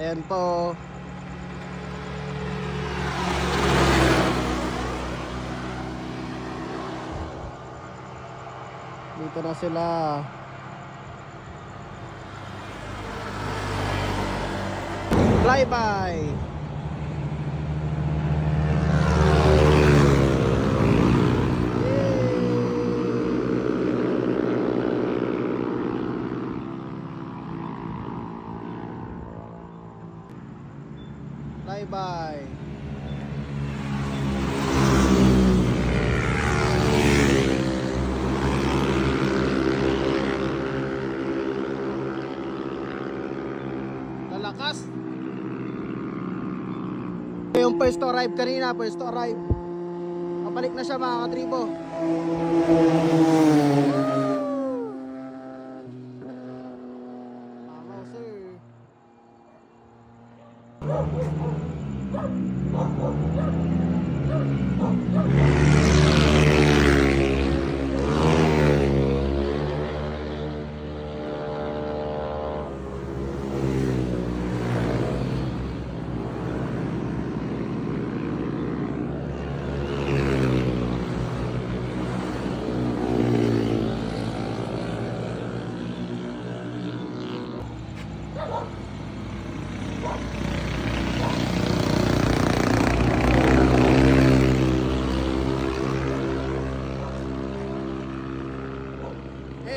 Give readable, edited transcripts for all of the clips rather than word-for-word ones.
Ayan po. Dito na sila. Flyby. Flyby. Lalakas. Yung first to arrive kanina, first to arrive. Kapalik na siya mga katribo. Tama sir.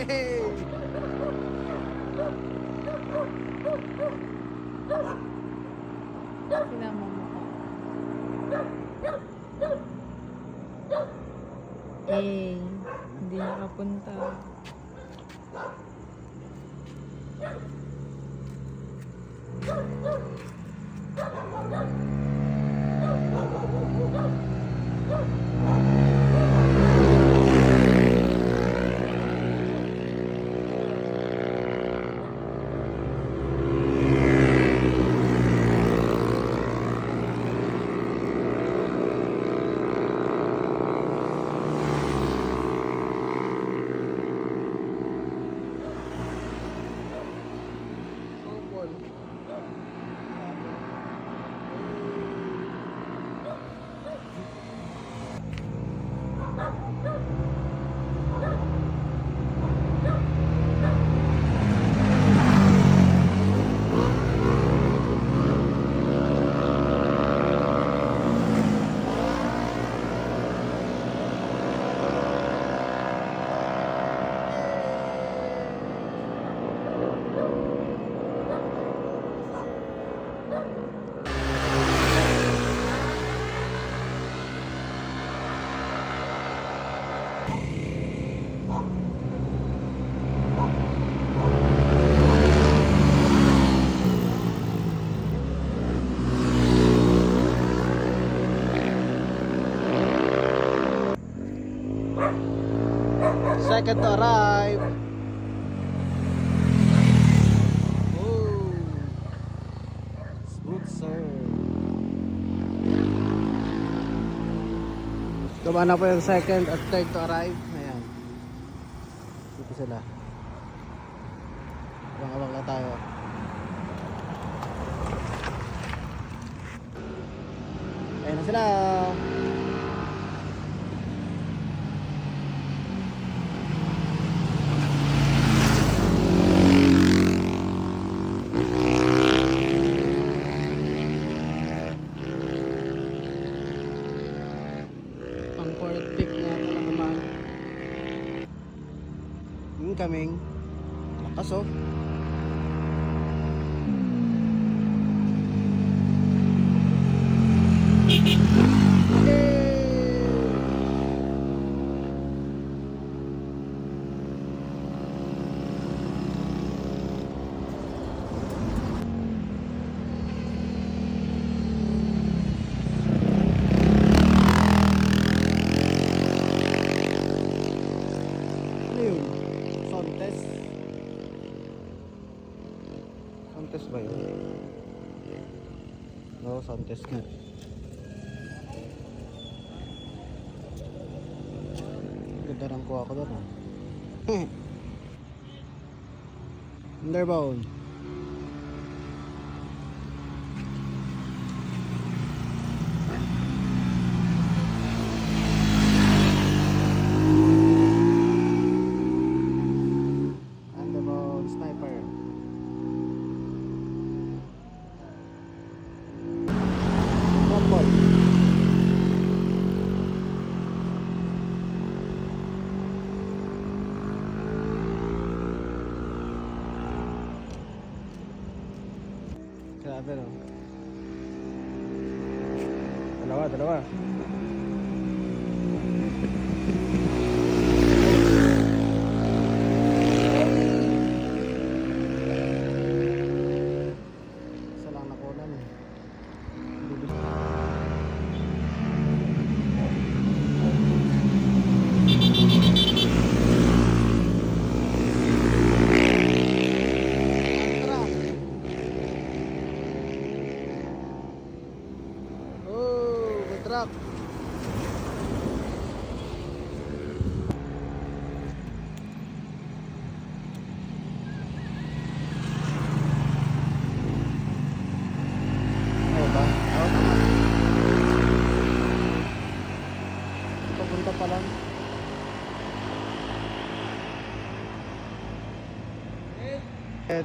Hey! Sinama mo ka. Hindi nakapunta. Second to arrive. Oh, smooth sir. Dumana po yung second at third to arrive. Ayan. Dito sila. Abang-abang na tayo. Ayan na sila. Incoming. Lakas oh. Santes ba yun? No, Santes nga. Ganda ng kuha ko doon ah. Underbound. Grabe no. Dalawa. Isa lang nakunan eh. Tara. Oh, may truck. Ano ba? Oh, tama. Papunta pa lang. Et.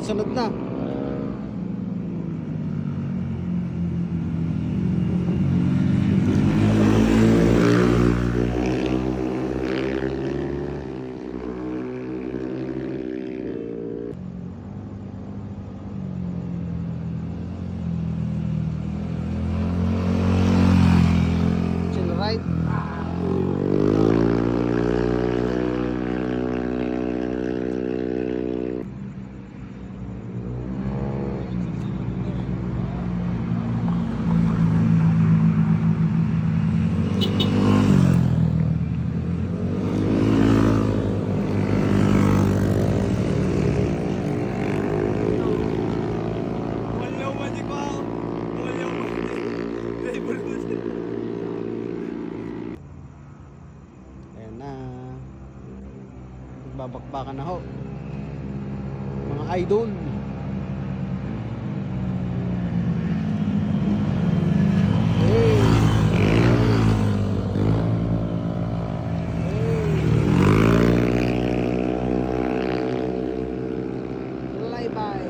Sunod na. Chill ride. Ayan na. Babakbakan na ho. Mga idol. Hey. Bye-bye.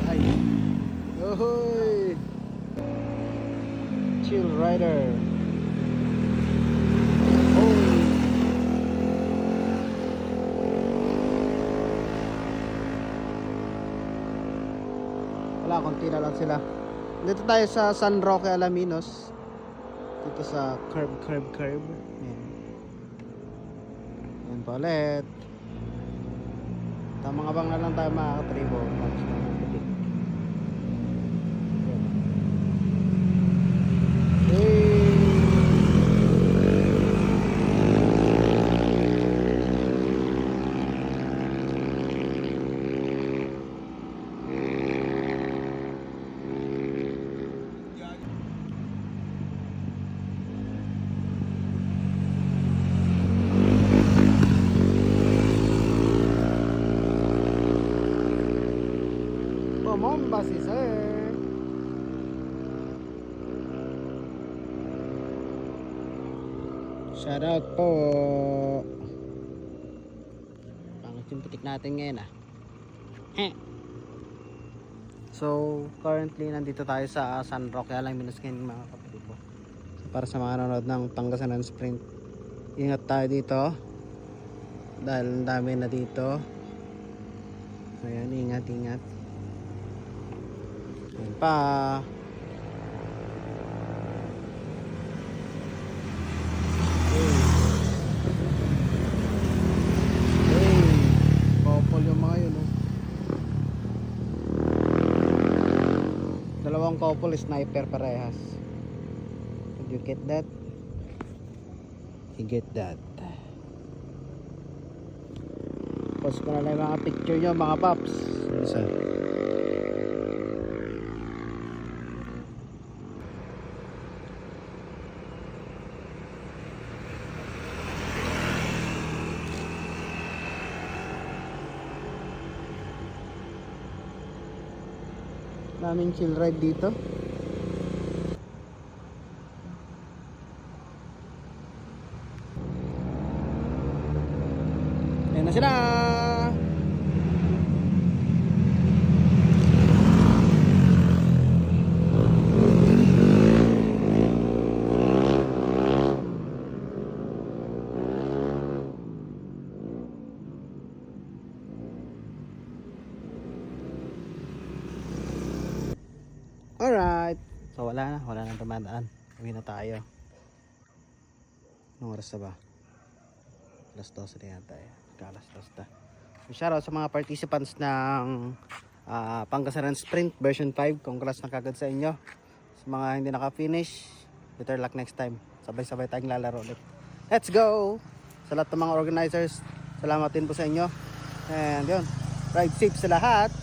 Ay. Ohoy. Chill rider. Oh. Wala, konti na lang sila. Dito tayo sa San Roque, Alaminos. Dito sa curb. Ayan. Ayan pa ulit. Tamang abang na lang tayo mga katribo. Bomba si sir. Shout out po. Pangit yung putik natin ngayon ah. So currently nandito tayo sa San Roque, Alaminos ngayon mga kapatid ko. So, para sa mga nanonood ng Pangasinan Sprint, ingat tayo dito dahil ang dami na dito. So yan, ingat. Yan pa. Couple yung mga yun, oh. Dalawang couple, sniper parehas. Did you get that? You get that. Post ko na lang yung mga picture nyo mga paps. Isa. Daming chill ride dito. Ayan na sila. Alright. So wala na dumadaan. Uwi na tayo. Anong oras na ba? Alas 12 na yata eh. Alas 12 na. So shoutout sa mga participants ng Pangasinan Sprint version 5. Congrats na kagad sa inyo. Sa mga hindi naka-finish, better luck next time. Sabay-sabay tayong lalaro ulit. Let's go! Sa lahat ng mga organizers, salamat din po sa inyo. And yun, ride safe sa lahat.